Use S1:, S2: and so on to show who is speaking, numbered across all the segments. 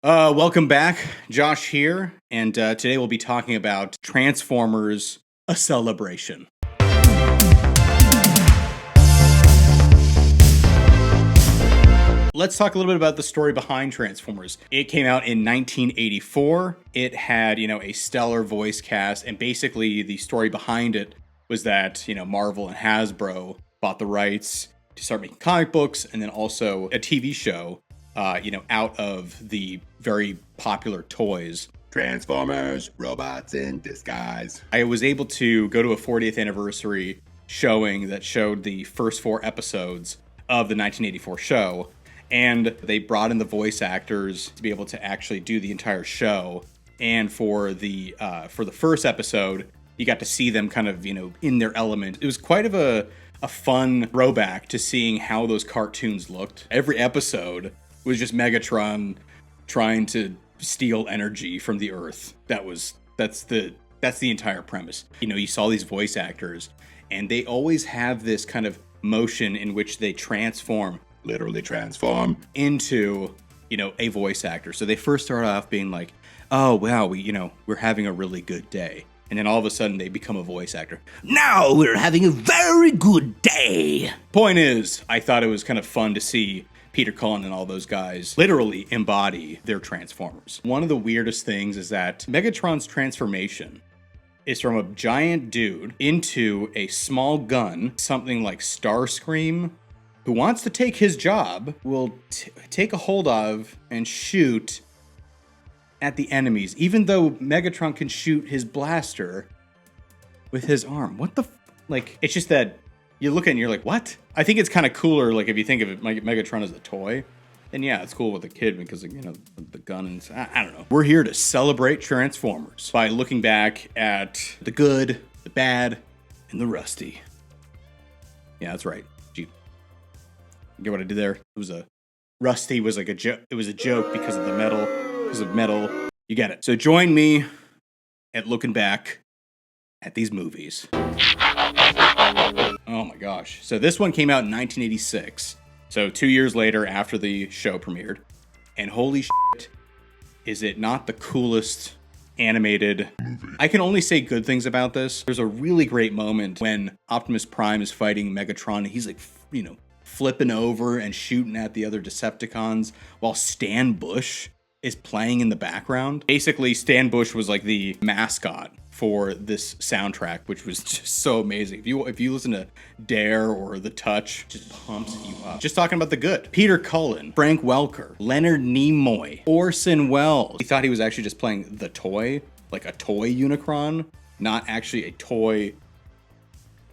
S1: Welcome back. Josh here, and today we'll be talking about Transformers: A Celebration. Let's talk a little bit about the story behind Transformers. It came out in 1984. It had, a stellar voice cast, and basically the story behind it was that, Marvel and Hasbro bought the rights to start making comic books, and then also a TV show, out of the very popular toys.
S2: Transformers, robots in disguise.
S1: I was able to go to a 40th anniversary showing that showed the first 4 episodes of the 1984 show. And they brought in the voice actors to be able to actually do the entire show. And for the first episode, you got to see them kind of, in their element. It was quite of a fun throwback to seeing how those cartoons looked. Every episode was just Megatron trying to steal energy from the Earth. That's the entire premise. You saw these voice actors, and they always have this kind of motion in which they
S2: Literally transform
S1: into, a voice actor. So they first start off being like, oh, wow, we're having a really good day. And then all of a sudden they become a voice actor. Now we're having a very good day. Point is, I thought it was kind of fun to see Peter Cullen and all those guys literally embody their Transformers. One of the weirdest things is that Megatron's transformation is from a giant dude into a small gun, something like Starscream, who wants to take his job, will take a hold of and shoot at the enemies, even though Megatron can shoot his blaster with his arm. What the it's just that you look at it and you're like, what? I think it's kind of cooler, if you think of it, Megatron as a toy, then yeah, it's cool with a kid because, the gun and... I don't know. We're here to celebrate Transformers by looking back at the good, the bad, and the rusty. Yeah, that's right. Get what I did there? It was Rusty was like a joke. It was a joke because of the metal. Because of metal. You get it. So join me at looking back at these movies. Oh my gosh. So this one came out in 1986. So 2 years later after the show premiered. And holy shit, is it not the coolest animated movie? I can only say good things about this. There's a really great moment when Optimus Prime is fighting Megatron. And he's like, flipping over and shooting at the other Decepticons while Stan Bush is playing in the background. Basically, Stan Bush was like the mascot for this soundtrack, which was just so amazing. If you listen to Dare or The Touch, just pumps you up. Just talking about the good. Peter Cullen, Frank Welker, Leonard Nimoy, Orson Welles. He thought he was actually just playing the toy, like a toy Unicron, not actually a toy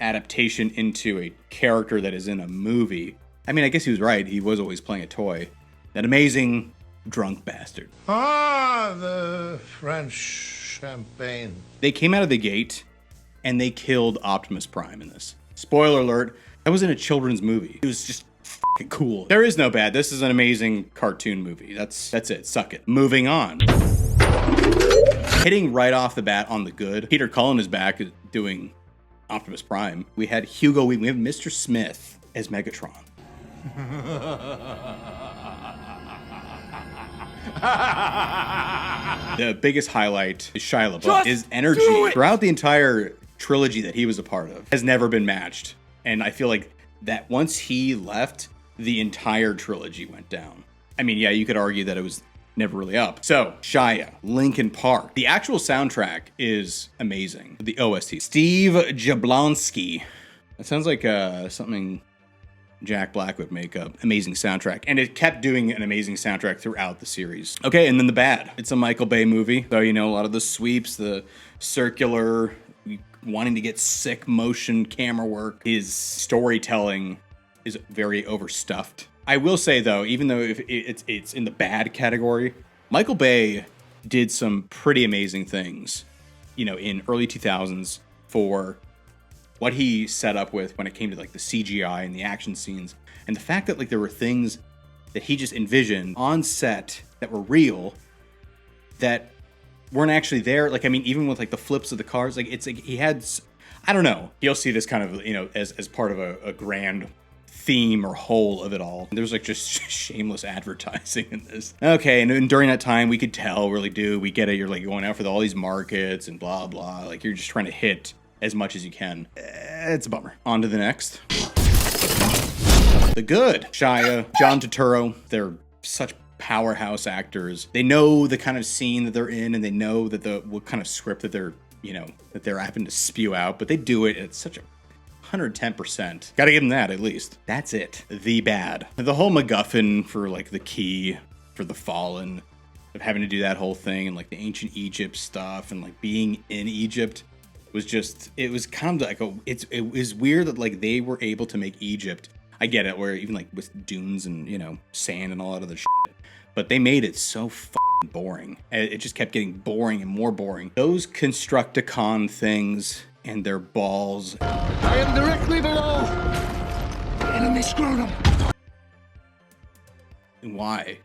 S1: adaptation into a character that is in a movie. I mean, I guess he was right. He was always playing a toy. That amazing drunk bastard.
S3: Ah, the French champagne.
S1: They came out of the gate and they killed Optimus Prime in this. Spoiler alert, that was in a children's movie. It was just fucking cool. There is no bad. This is an amazing cartoon movie. That's it. Suck it. Moving on. Hitting right off the bat on the good. Peter Cullen is back doing Optimus Prime. We had Hugo Weaving. We have Mr. Smith as Megatron. The biggest highlight is Shia LaBeouf. His energy throughout the entire trilogy that he was a part of has never been matched. And I feel like that once he left, the entire trilogy went down. I mean, yeah, you could argue that it was never really up. So, Shia, Linkin Park. The actual soundtrack is amazing. The OST. Steve Jablonsky. That sounds like something Jack Black would make up. Amazing soundtrack. And it kept doing an amazing soundtrack throughout the series. Okay, and then the bad. It's a Michael Bay movie. So, a lot of the sweeps, the circular, wanting to get sick motion camera work. His storytelling is very overstuffed. I will say, though, even though if it's in the bad category, Michael Bay did some pretty amazing things, in early 2000s for what he set up with when it came to the CGI and the action scenes. And the fact that there were things that he just envisioned on set that were real that weren't actually there. Even with the flips of the cars, he had, I don't know. You'll see this kind of, as part of a grand theme or whole of it all. There's like just shameless advertising in this. Okay, and during that time, we could tell, really do, we get it, you're like going out for all these markets and blah, blah. Like you're just trying to hit as much as you can. It's a bummer. On to the next. The Good. Shia, John Turturro, they're such powerhouse actors. They know the kind of scene that they're in, and they know that what kind of script that they're, that they're having to spew out, but they do it at such a 110%. Gotta give them that, at least. That's it. The Bad. The whole MacGuffin for like the key for the Fallen, of having to do that whole thing, and like the ancient Egypt stuff, and like being in Egypt was just, it was kind of like it was weird that like they were able to make Egypt. I get it, where even like with dunes and sand and all that other shit, but they made it so fucking boring. It just kept getting boring and more boring. Those Constructicon things and their balls.
S3: I am directly below the enemy scrotum.
S1: Why?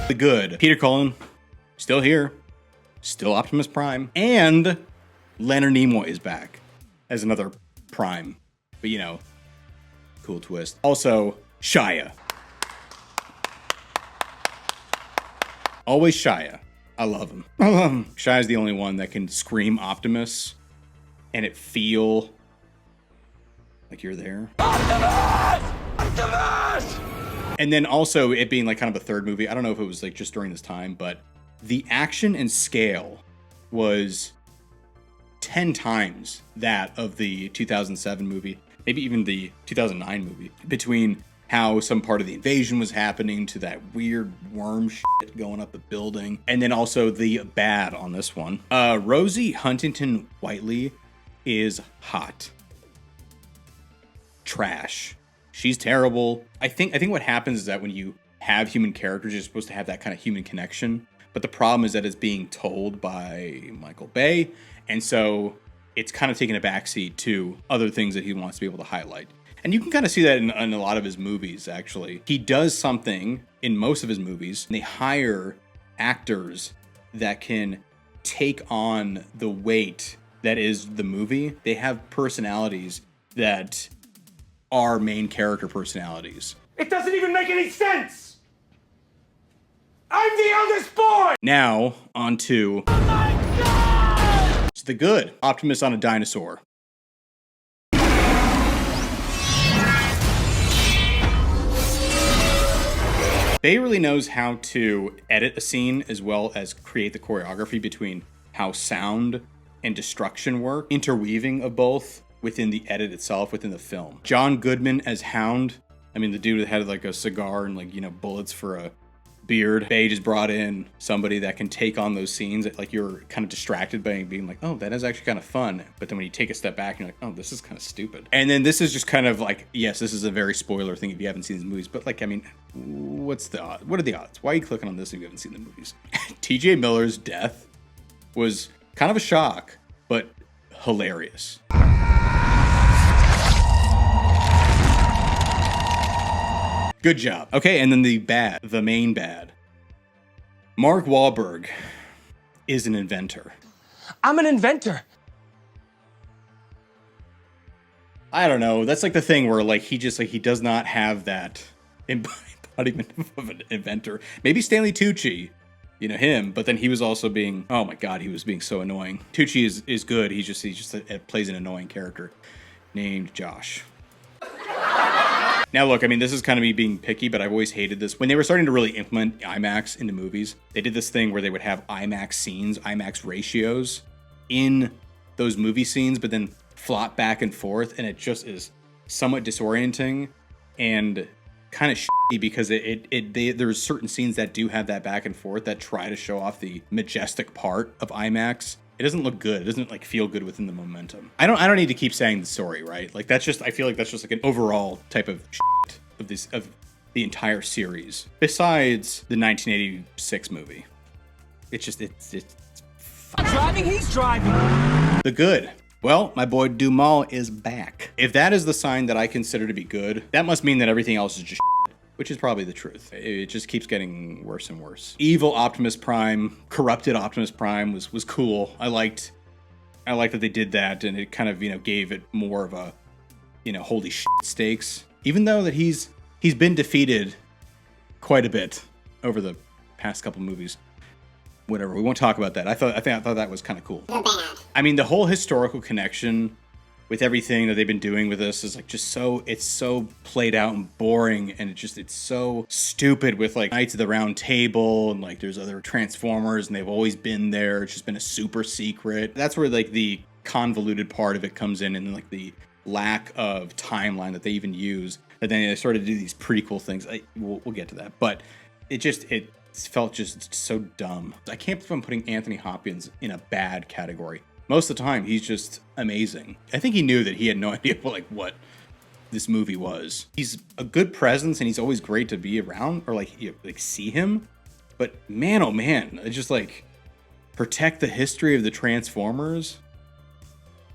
S1: The Good. Peter Cullen, still here, still Optimus Prime, and Leonard Nimoy is back as another Prime. But cool twist. Also, Shia. Always Shia. I love him. I love him. Shia's the only one that can scream Optimus and it feel like you're there. Optimus! Optimus! And then also it being like kind of a third movie. I don't know if it was like just during this time, but the action and scale was 10 times that of the 2007 movie, maybe even the 2009 movie, between how some part of the invasion was happening to that weird worm shit going up the building. And then also the bad on this one. Rosie Huntington-Whiteley is hot. Trash. She's terrible. I think what happens is that when you have human characters, you're supposed to have that kind of human connection. But the problem is that it's being told by Michael Bay. And so it's kind of taking a backseat to other things that he wants to be able to highlight. And you can kind of see that in a lot of his movies, actually. He does something in most of his movies, and they hire actors that can take on the weight that is the movie. They have personalities that are main character personalities.
S4: It doesn't even make any sense! I'm the eldest boy!
S1: Now, on to...
S4: Oh my God!
S1: It's The Good. Optimus on a dinosaur. Bay really knows how to edit a scene as well as create the choreography between how sound and destruction work, interweaving of both within the edit itself, within the film. John Goodman as Hound. I mean, the dude that had like a cigar and like, bullets for a beard. Bay just brought in somebody that can take on those scenes that like you're kind of distracted by being like, oh, that is actually kind of fun. But then when you take a step back, you're like, oh, this is kind of stupid. And then this is just kind of like, yes, this is a very spoiler thing if you haven't seen these movies. But like, I mean, what are the odds? Why are you clicking on this if you haven't seen the movies? T.J. Miller's death was kind of a shock, but hilarious. Good job. Okay, and then the main bad. Mark Wahlberg is an inventor.
S4: I'm an inventor.
S1: I don't know. That's like the thing where like he does not have that embodiment of an inventor. Maybe Stanley Tucci, him, but then he was also being, oh my God, he was being so annoying. Tucci is good. He just plays an annoying character named Josh. Now, look, I mean, this is kind of me being picky, but I've always hated this. When they were starting to really implement IMAX into movies, they did this thing where they would have IMAX scenes, IMAX ratios in those movie scenes, but then flop back and forth, and it just is somewhat disorienting and kind of shitty because there's certain scenes that do have that back and forth that try to show off the majestic part of IMAX. It doesn't look good. It doesn't like feel good within the momentum. I don't need to keep saying the story, right? Like I feel like that's just like an overall type of shit of the entire series. Besides the 1986 movie. It's
S4: Driving, he's driving.
S1: The Good. Well, my boy Dumas is back. If that is the sign that I consider to be good, that must mean that everything else is just shit, which is probably the truth. It just keeps getting worse and worse. Evil Optimus Prime, corrupted Optimus Prime was cool. I liked that they did that, and it kind of, gave it more of a holy shit stakes. Even though that he's been defeated quite a bit over the past couple movies. Whatever, we won't talk about that. I thought that was kind of cool. I mean, the whole historical connection with everything that they've been doing with this is like just it's so played out and boring, and it's so stupid with like Knights of the Round Table and like there's other Transformers and they've always been there. It's just been a super secret. That's where like the convoluted part of it comes in, and like the lack of timeline that they even use. But then they started to do these prequel things. We'll get to that, but it felt just so dumb. I can't believe I'm putting Anthony Hopkins in a bad category. Most of the time, he's just amazing. I think he knew that he had no idea what this movie was. He's a good presence, and he's always great to be around or like see him. But man, oh man, it's just like protect the history of the Transformers.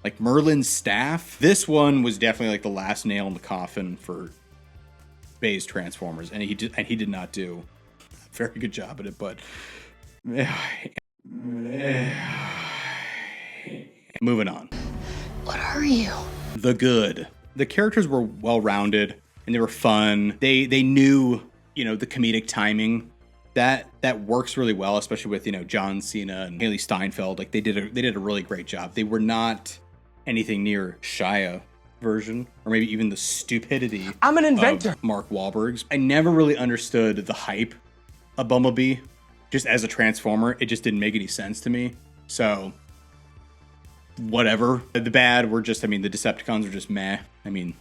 S1: Like Merlin's staff. This one was definitely like the last nail in the coffin for Bay's Transformers, and he did not do a very good job at it. But moving on.
S3: What are you?
S1: The good. The characters were well-rounded and they were fun. They knew, the comedic timing that works really well, especially with, John Cena and Haley Steinfeld. Like they did a really great job. They were not anything near Shia version or maybe even the stupidity
S5: I'm an inventor
S1: of Mark Wahlberg's. I never really understood the hype of Bumblebee just as a Transformer. It just didn't make any sense to me. So whatever. The bad were just, the Decepticons were just meh. The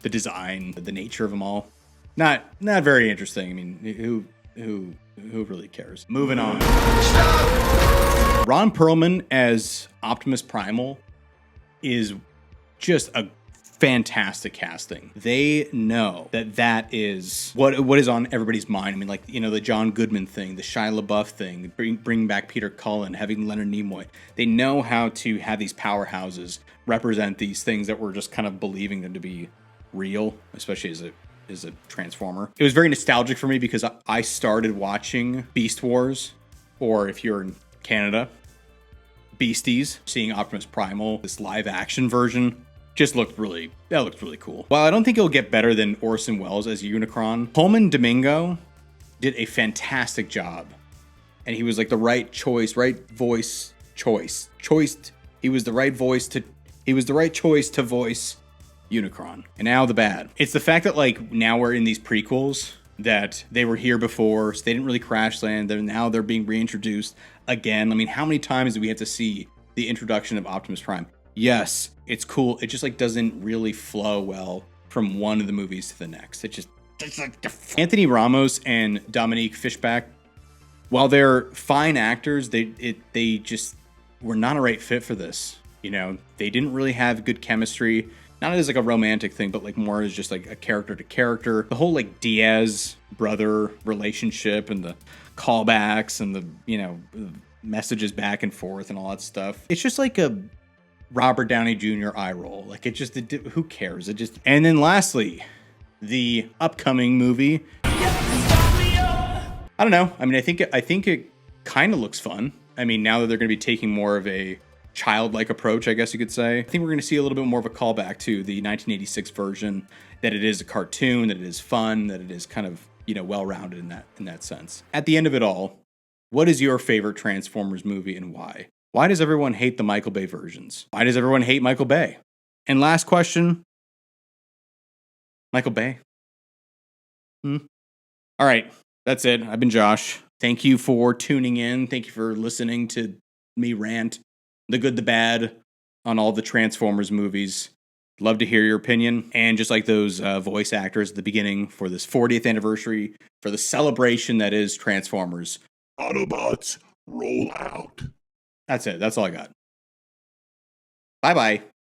S1: design, the nature of them all, not very interesting. Who really cares? Moving on. Ron Perlman as Optimus Primal is just a fantastic casting. They know that is what is on everybody's mind. The John Goodman thing, the Shia LaBeouf thing, bring back Peter Cullen, having Leonard Nimoy. They know how to have these powerhouses represent these things that we're just kind of believing them to be real, especially as a Transformer. It was very nostalgic for me because I started watching Beast Wars, or if you're in Canada, Beasties. Seeing Optimus Primal, this live action version, just looked really cool. While I don't think it'll get better than Orson Welles as Unicron, Colman Domingo did a fantastic job. And he was like the right choice, right voice choice. He was the right choice to voice Unicron. And now the bad. It's the fact that like now we're in these prequels that they were here before, so they didn't really crash land. Now they're being reintroduced again. How many times do we have to see the introduction of Optimus Prime? Yes, it's cool. It just like doesn't really flow well from one of the movies to the next. It's like Anthony Ramos and Dominique Fishback, while they're fine actors, they just were not a right fit for this. They didn't really have good chemistry. Not as like a romantic thing, but like more as just like a character to character. The whole like Diaz brother relationship and the callbacks and the messages back and forth and all that stuff. It's just like a Robert Downey Jr. eye roll. Like who cares? And then lastly, the upcoming movie. I don't know. I think it kind of looks fun. Now that they're going to be taking more of a childlike approach, I guess you could say. I think we're going to see a little bit more of a callback to the 1986 version, that it is a cartoon, that it is fun, that it is kind of, well-rounded in that sense. At the end of it all, what is your favorite Transformers movie and why? Why does everyone hate the Michael Bay versions? Why does everyone hate Michael Bay? And last question, Michael Bay? All right, that's it. I've been Josh. Thank you for tuning in. Thank you for listening to me rant the good, the bad on all the Transformers movies. Love to hear your opinion. And just like those voice actors at the beginning for this 40th anniversary, for the celebration that is Transformers.
S2: Autobots, roll out.
S1: That's it. That's all I got. Bye-bye.